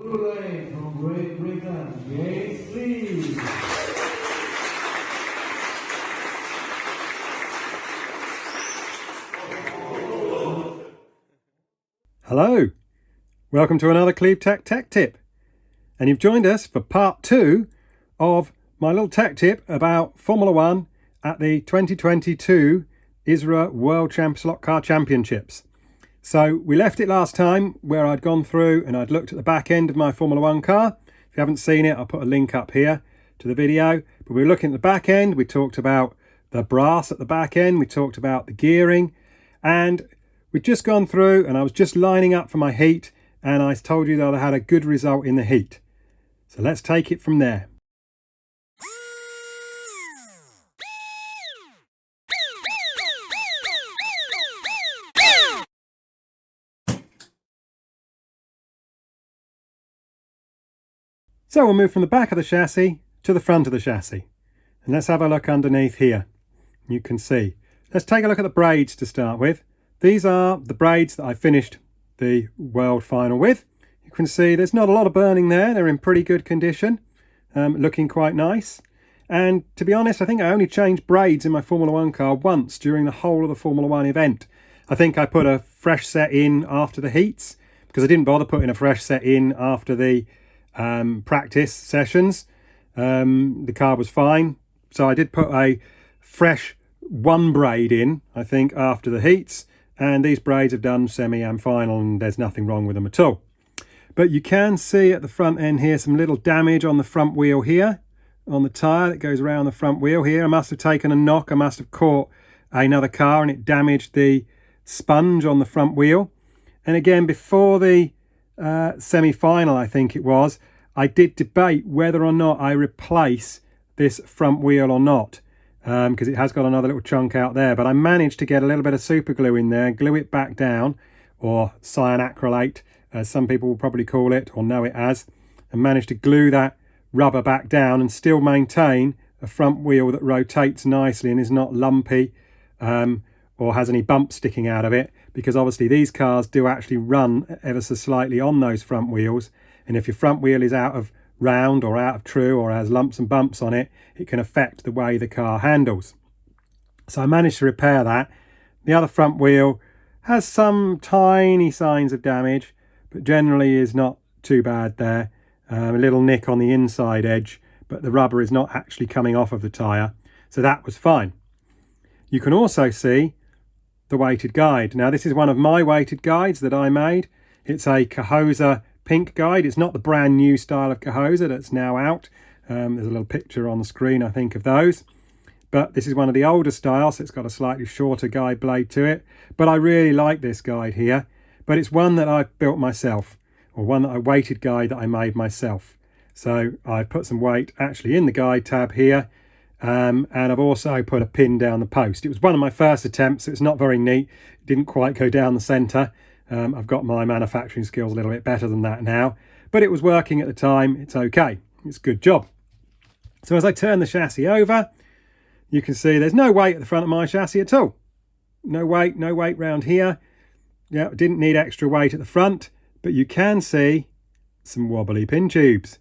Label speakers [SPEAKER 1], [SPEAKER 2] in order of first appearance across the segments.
[SPEAKER 1] Hooray from Great Britain. Yes, please.
[SPEAKER 2] Hello, welcome to another CleaveTech tech tip, and you've joined us for part 2 of my little tech tip about Formula 1 at the 2022 ISRA World Slot Car Championships. So we left it last time where I'd gone through and I'd looked at the back end of my Formula 1 car. If you haven't seen it, I'll put a link up here to the video. But we were looking at the back end. We talked about the brass at the back end. We talked about the gearing, and we'd just gone through and I was just lining up for my heat, and I told you that I had a good result in the heat. So let's take it from there. So we'll move from the back of the chassis to the front of the chassis. And let's have a look underneath here. You can see. Let's take a look at the braids to start with. These are the braids that I finished the world final with. You can see there's not a lot of burning there. They're in pretty good condition, looking quite nice. And to be honest, I think I only changed braids in my Formula 1 car once during the whole of the Formula 1 event. I think I put a fresh set in after the heats because I didn't bother putting a fresh set in after the practice sessions. The car was fine. So I did put a fresh one braid in, I think, after the heats. And these braids have done semi and final, and there's nothing wrong with them at all. But you can see at the front end here some little damage on the front wheel here, on the tyre that goes around the front wheel here. I must have taken a knock. I must have caught another car and it damaged the sponge on the front wheel. And again, before the semi-final, I think it was, I did debate whether or not I replace this front wheel or not, because it has got another little chunk out there. But I managed to get a little bit of super glue in there, glue it back down, or cyanacrylate, as some people will probably call it or know it as, and managed to glue that rubber back down and still maintain a front wheel that rotates nicely and is not lumpy or has any bumps sticking out of it, because obviously these cars do actually run ever so slightly on those front wheels, and if your front wheel is out of round or out of true or has lumps and bumps on it, it can affect the way the car handles. So I managed to repair that. The other front wheel has some tiny signs of damage, but generally is not too bad there. A little nick on the inside edge, but the rubber is not actually coming off of the tyre, so that was fine. You can also see the weighted guide. Now this is one of my weighted guides that I made. It's a Cahosa pink guide. It's not the brand new style of Cahosa that's now out. There's a little picture on the screen, I think, of those. But this is one of the older styles, so it's got a slightly shorter guide blade to it. But I really like this guide here. But it's one that I've built myself, or one that I weighted guide that I made myself. So I put some weight actually in the guide tab here. And I've also put a pin down the post. It was one of my first attempts, so it's not very neat. It didn't quite go down the centre. I've got my manufacturing skills a little bit better than that now, but it was working at the time. It's okay. It's a good job. So as I turn the chassis over, you can see there's no weight at the front of my chassis at all. No weight round here. Yeah, didn't need extra weight at the front, but you can see some wobbly pin tubes.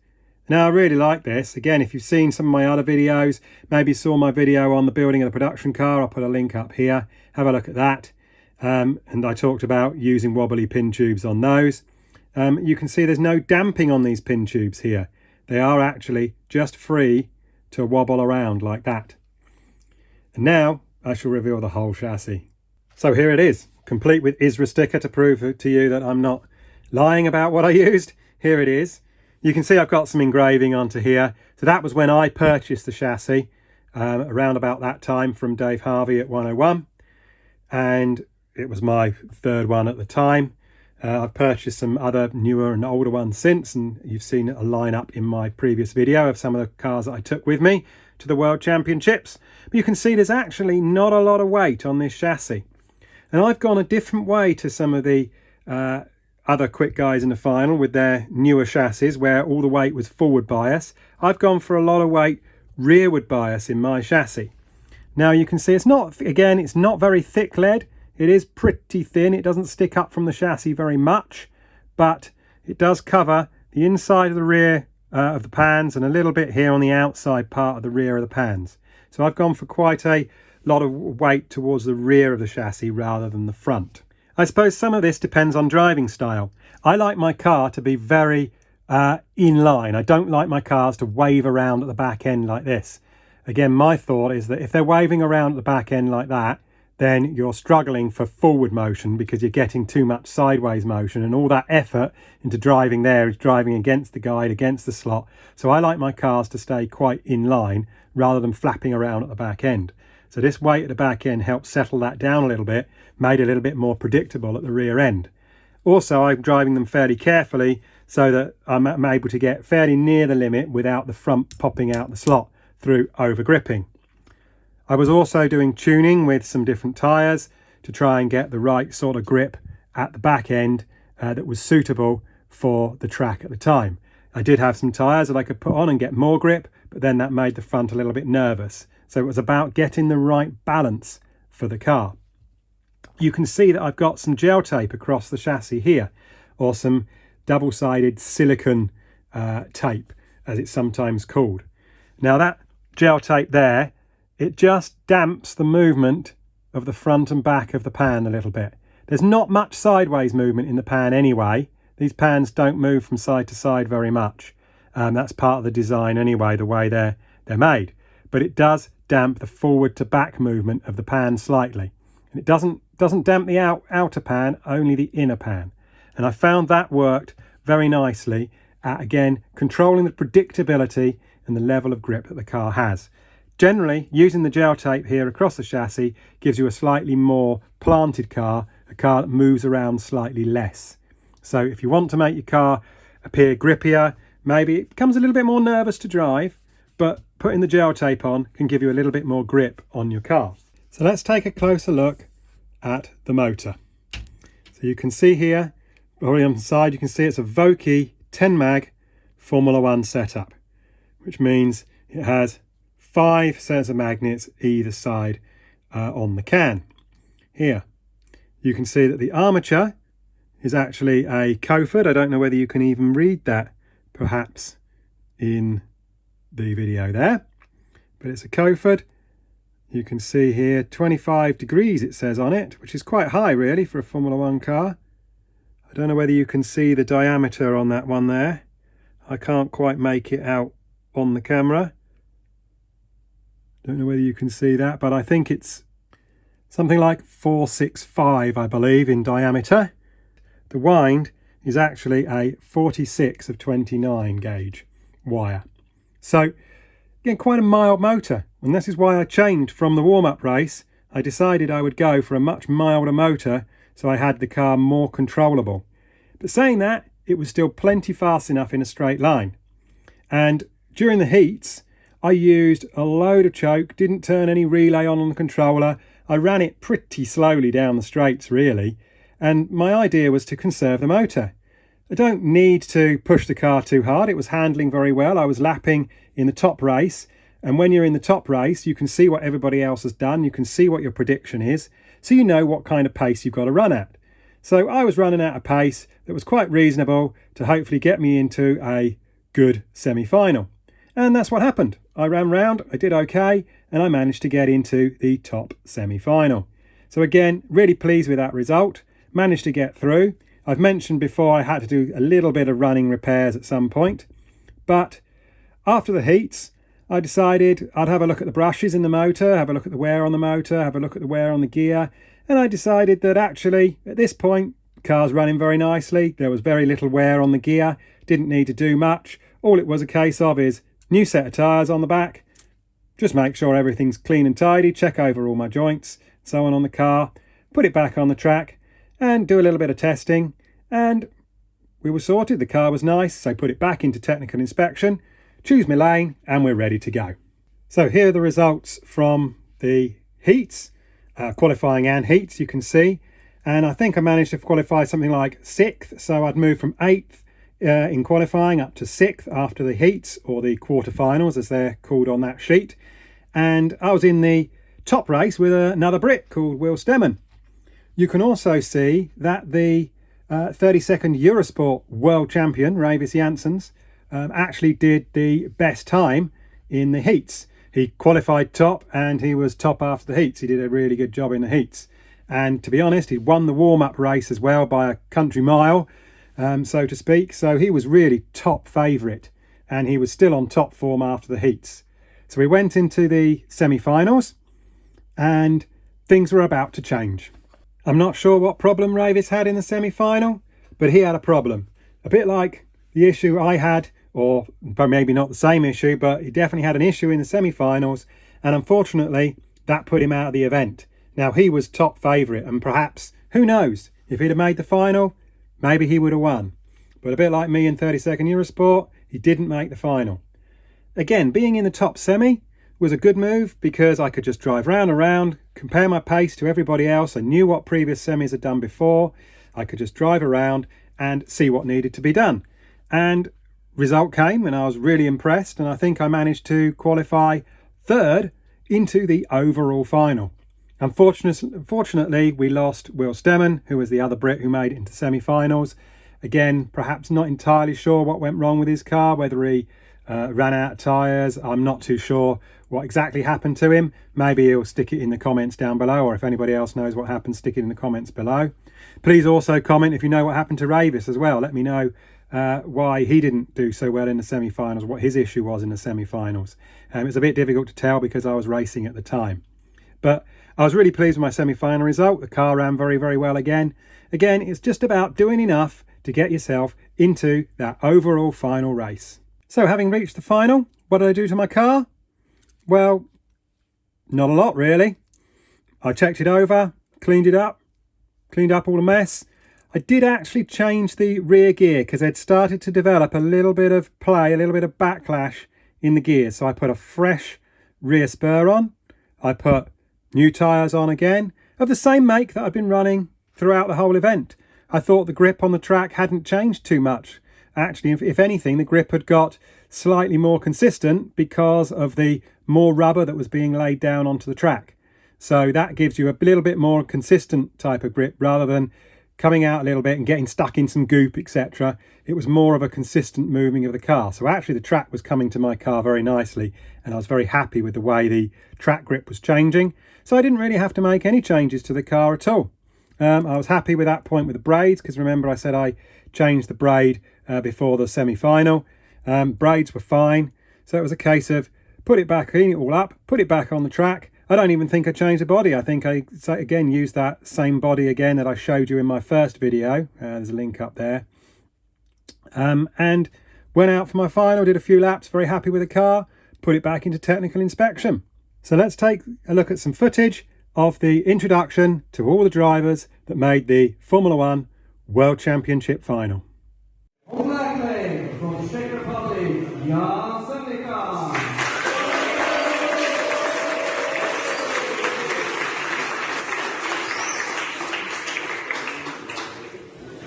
[SPEAKER 2] Now I really like this. Again, if you've seen some of my other videos, maybe saw my video on the building of the production car, I'll put a link up here. Have a look at that. And I talked about using wobbly pin tubes on those. You can see there's no damping on these pin tubes here. They are actually just free to wobble around like that. And now I shall reveal the whole chassis. So here it is, complete with ISRA sticker to prove to you that I'm not lying about what I used. Here it is. You can see I've got some engraving onto here. So that was when I purchased the chassis, around about that time from Dave Harvey at 101. And it was my third one at the time. I've purchased some other newer and older ones since, and you've seen a lineup in my previous video of some of the cars that I took with me to the World Championships. But you can see there's actually not a lot of weight on this chassis. And I've gone a different way to some of the other quick guys in the final with their newer chassis where all the weight was forward bias. I've gone for a lot of weight rearward bias in my chassis. Now you can see it's not, again, it's not very thick lead. It is pretty thin. It doesn't stick up from the chassis very much, but it does cover the inside of the rear of the pans and a little bit here on the outside part of the rear of the pans. So I've gone for quite a lot of weight towards the rear of the chassis rather than the front. I suppose some of this depends on driving style. I like my car to be very in line. I don't like my cars to wave around at the back end like this. Again, my thought is that if they're waving around at the back end like that, then you're struggling for forward motion because you're getting too much sideways motion, and all that effort into driving there is driving against the guide, against the slot. So I like my cars to stay quite in line rather than flapping around at the back end. So this weight at the back end helps settle that down a little bit, made it a little bit more predictable at the rear end. Also, I'm driving them fairly carefully so that I'm able to get fairly near the limit without the front popping out the slot through over gripping. I was also doing tuning with some different tyres to try and get the right sort of grip at the back end that was suitable for the track at the time. I did have some tyres that I could put on and get more grip, but then that made the front a little bit nervous. So it was about getting the right balance for the car. You can see that I've got some gel tape across the chassis here, or some double-sided silicone tape, as it's sometimes called. Now that gel tape there, it just damps the movement of the front and back of the pan a little bit. There's not much sideways movement in the pan anyway. These pans don't move from side to side very much. That's part of the design anyway, the way they're made. But it does damp the forward to back movement of the pan slightly. And it doesn't damp the outer pan, only the inner pan. And I found that worked very nicely at, again, controlling the predictability and the level of grip that the car has. Generally, using the gel tape here across the chassis gives you a slightly more planted car, a car that moves around slightly less. So if you want to make your car appear grippier, maybe it becomes a little bit more nervous to drive, but putting the gel tape on can give you a little bit more grip on your car. So let's take a closer look at the motor. So you can see here, probably on the side, you can see it's a Vokey 10 mag Formula 1 setup, which means it has 5 sets of magnets either side on the can. Here you can see that the armature is actually a Coford. I don't know whether you can even read that perhaps in the video there, but it's a Coford. You can see here 25 degrees it says on it, which is quite high really for a Formula 1 car. I don't know whether you can see the diameter on that one there. I can't quite make it out on the camera. Don't know whether you can see that, but I think it's something like 465, I believe, in diameter. The wind is actually a 46 of 29 gauge wire. So, again, quite a mild motor. And this is why I changed from the warm-up race. I decided I would go for a much milder motor so I had the car more controllable. But saying that, it was still plenty fast enough in a straight line. And during the heats, I used a load of choke, didn't turn any relay on the controller. I ran it pretty slowly down the straights really, and my idea was to conserve the motor. I don't need to push the car too hard. It was handling very well. I was lapping in the top race, and when you're in the top race, you can see what everybody else has done. You can see what your prediction is, so you know what kind of pace you've got to run at. So I was running at a pace that was quite reasonable to hopefully get me into a good semi-final. And that's what happened. I ran round, I did okay, and I managed to get into the top semi-final. So again, really pleased with that result. Managed to get through. I've mentioned before I had to do a little bit of running repairs at some point. But after the heats, I decided I'd have a look at the brushes in the motor, have a look at the wear on the motor, have a look at the wear on the gear. And I decided that actually, at this point, the car's running very nicely. There was very little wear on the gear. Didn't need to do much. All it was a case of is new set of tyres on the back, just make sure everything's clean and tidy, check over all my joints, so on the car, put it back on the track and do a little bit of testing, and we were sorted. The car was nice, so put it back into technical inspection, choose my lane, and we're ready to go. So here are the results from the heats, qualifying and heats, you can see, and I think I managed to qualify something like 6th, so I'd moved from 8th in qualifying up to 6th after the heats, or the quarterfinals as they're called on that sheet, and I was in the top race with another Brit called Will Stemmen. You can also see that the 32nd Eurosport world champion, Ravis Janssens, actually did the best time in the heats. He qualified top and he was top after the heats. He did a really good job in the heats. And to be honest, he won the warm-up race as well by a country mile, so to speak. So he was really top favourite, and he was still on top form after the heats. So we went into the semi-finals and things were about to change. I'm not sure what problem Ravis had in the semi-final, but he had a problem. A bit like the issue I had, or maybe not the same issue, but he definitely had an issue in the semi-finals, and unfortunately that put him out of the event. Now, he was top favourite, and perhaps, who knows, if he'd have made the final, maybe he would have won. But a bit like me in 32nd Eurosport, he didn't make the final. Again, being in the top semi was a good move because I could just drive round and round, compare my pace to everybody else. I knew what previous semis had done before. I could just drive around and see what needed to be done. And result came, and I was really impressed, and I think I managed to qualify third into the overall final. Unfortunately, we lost Will Stemmen, who was the other Brit who made it into semi-finals. Again, perhaps not entirely sure what went wrong with his car, whether he ran out of tyres. I'm not too sure what exactly happened to him. Maybe he'll stick it in the comments down below, or if anybody else knows what happened, stick it in the comments below. Please also comment if you know what happened to Ravis as well. Let me know why he didn't do so well in the semi-finals, what his issue was in the semi-finals. It's a bit difficult to tell because I was racing at the time. But I was really pleased with my semi-final result. The car ran very, very well again. Again, it's just about doing enough to get yourself into that overall final race. So having reached the final, what did I do to my car? Well, not a lot really. I checked it over, cleaned up all the mess. I did actually change the rear gear because I'd started to develop a little bit of play, a little bit of backlash in the gears. So I put a fresh rear spur on. I put new tyres on again, of the same make that I'd been running throughout the whole event. I thought the grip on the track hadn't changed too much. Actually, if anything, the grip had got slightly more consistent because of the more rubber that was being laid down onto the track. So that gives you a little bit more consistent type of grip rather than coming out a little bit and getting stuck in some goop, etc. It was more of a consistent moving of the car. So actually the track was coming to my car very nicely, and I was very happy with the way the track grip was changing. So I didn't really have to make any changes to the car at all. I was happy with that point with the braids, because remember I said I changed the braid before the semi-final. Braids were fine. So it was a case of put it back, clean it all up, put it back on the track. I don't even think I changed the body. I think I, again, used that same body again that I showed you in my first video. There's a link up there. And went out for my final, did a few laps, very happy with the car, put it back into technical inspection. So let's take a look at some footage of the introduction to all the drivers that made the Formula One World Championship final.
[SPEAKER 1] On black lane from Czech Republic, Jan Semlika.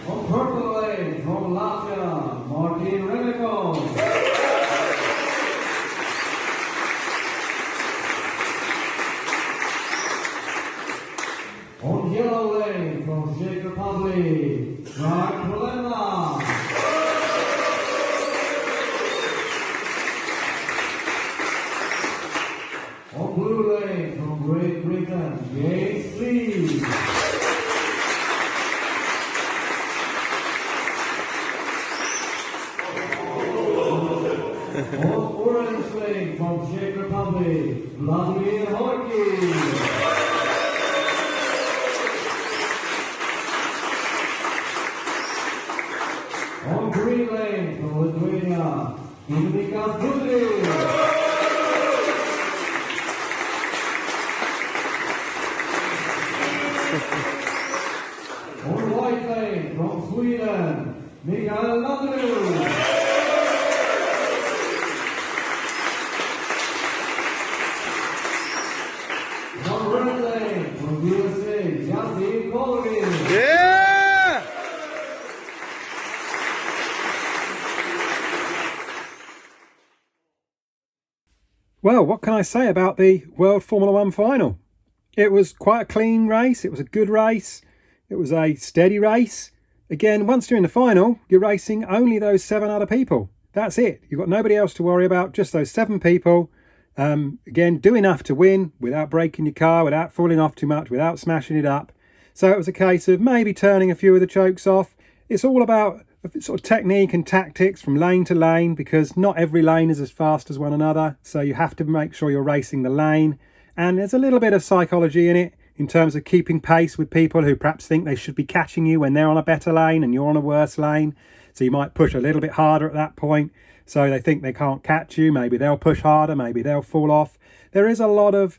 [SPEAKER 1] On purple lane from Latvia, Martin Remekon. On yellow lane from Czech Republic, Mark Polena. On blue lane from Great Britain, James Lee. On orange lane from Czech Republic, Vladimir Horky. On green lane from Lithuania, Indrikas Budrys. On white lane from Sweden, Mikael Landrud. On red lane from USA, Justin Colvin.
[SPEAKER 3] Yeah!
[SPEAKER 2] Well, what can I say about the World Formula One final? It was quite a clean race. It was a good race. It was a steady race. again, once you're in the final, you're racing only those 7 other people. That's it. You've got nobody else to worry about, just those 7 people. Again, do enough to win without breaking your car, without falling off too much, without smashing it up. So it was a case of maybe turning a few of the chokes off. It's all about sort of technique and tactics from lane to lane, because not every lane is as fast as one another. So you have to make sure you're racing the lane. And there's a little bit of psychology in it, in terms of keeping pace with people who perhaps think they should be catching you when they're on a better lane and you're on a worse lane. So you might push a little bit harder at that point. So they think they can't catch you. Maybe they'll push harder. Maybe they'll fall off. There is a lot of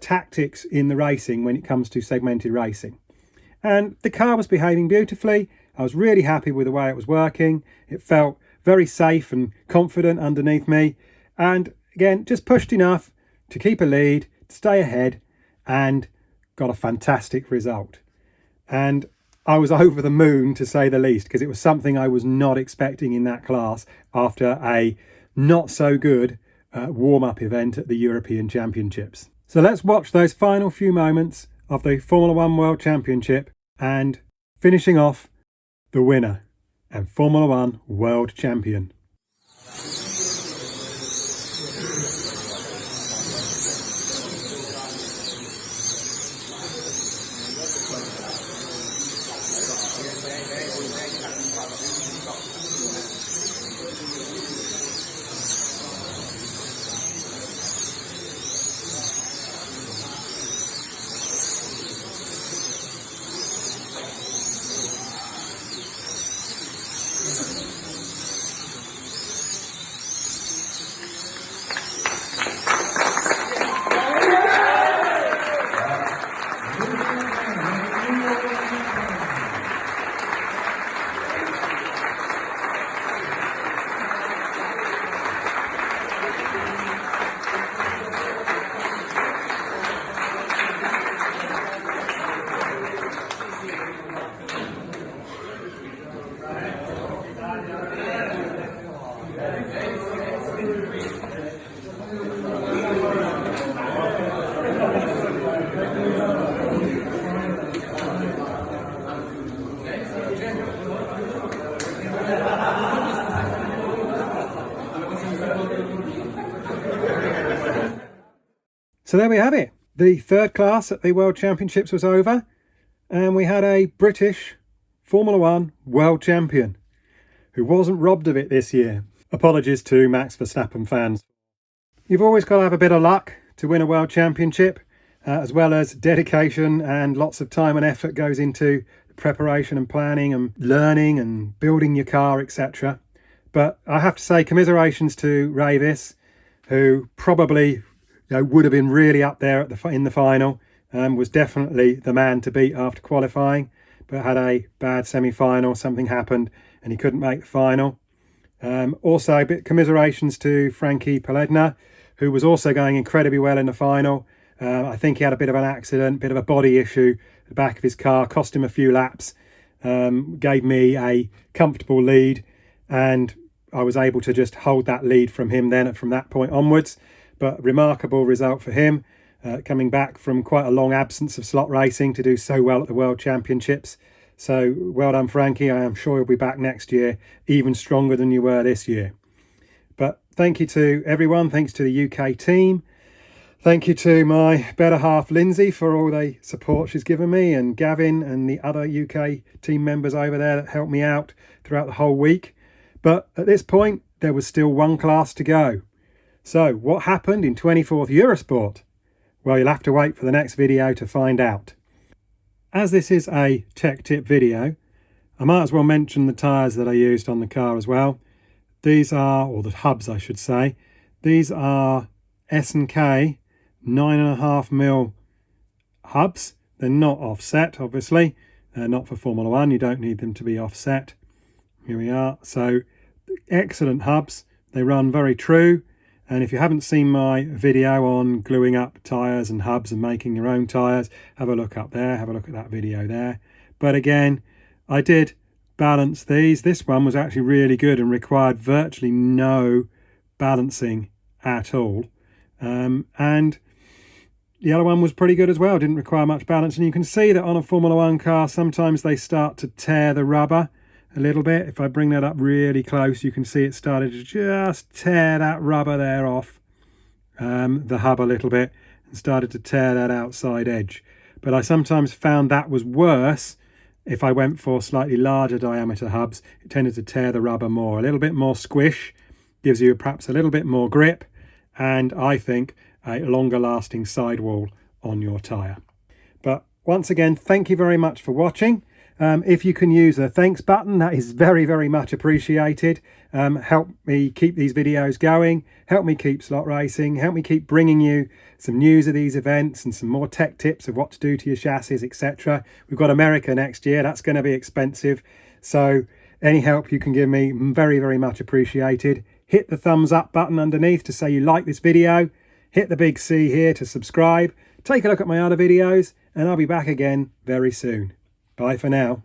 [SPEAKER 2] tactics in the racing when it comes to segmented racing. And the car was behaving beautifully. I was really happy with the way it was working. It felt very safe and confident underneath me. And again, just pushed enough to keep a lead, to stay ahead, and got a fantastic result. And I was over the moon, to say the least, because it was something I was not expecting in that class after a not so good warm-up event at the European Championships. So let's watch those final few moments of the Formula One World Championship and finishing off the winner and Formula One World Champion. So there we have it. The third class at the World Championships was over, and we had a British Formula One World Champion who wasn't robbed of it this year. Apologies to Max Verstappen fans. You've always got to have a bit of luck to win a World Championship, as well as dedication, and lots of time and effort goes into preparation and planning and learning and building your car, etc. But I have to say commiserations to Ravis, who probably would have been really up there in the final, was definitely the man to beat after qualifying, but had a bad semi-final. Something happened and he couldn't make the final. Also, a bit commiserations to Frankie Paledna, who was also going incredibly well in the final. I think he had a bit of an accident, bit of a body issue at the back of his car, cost him a few laps, gave me a comfortable lead, and I was able to just hold that lead from him then from that point onwards. But remarkable result for him, coming back from quite a long absence of slot racing to do so well at the World Championships. So well done, Frankie. I am sure you'll be back next year, even stronger than you were this year. But thank you to everyone. Thanks to the UK team. Thank you to my better half, Lindsay, for all the support she's given me, and Gavin and the other UK team members over there that helped me out throughout the whole week. But at this point, there was still one class to go. So what happened in 24th Eurosport? Well, you'll have to wait for the next video to find out. As this is a tech tip video, I might as well mention the tyres that I used on the car as well. These are, or the hubs I should say, these are S&K 9.5mm hubs. They're not offset, obviously. Not for Formula One, you don't need them to be offset. Here we are. So excellent hubs. They run very true. And if you haven't seen my video on gluing up tyres and hubs and making your own tyres, have a look up there, have a look at that video there. But again, I did balance these. This one was actually really good and required virtually no balancing at all. And the other one was pretty good as well, didn't require much balance. And you can see that on a Formula One car, sometimes they start to tear the rubber a little bit. If I bring that up really close, you can see it started to just tear that rubber there off the hub a little bit, and started to tear that outside edge. But I sometimes found that was worse if I went for slightly larger diameter hubs. It tended to tear the rubber more. A little bit more squish gives you perhaps a little bit more grip, and I think a longer lasting sidewall on your tyre. But once again, thank you very much for watching. If you can use the thanks button, that is very, very much appreciated. Help me keep these videos going, help me keep slot racing, help me keep bringing you some news of these events and some more tech tips of what to do to your chassis, etc. We've got America next year, that's going to be expensive. So any help you can give me, very, very much appreciated. Hit the thumbs up button underneath to say you like this video. Hit the big C here to subscribe. Take a look at my other videos, and I'll be back again very soon. Bye for now.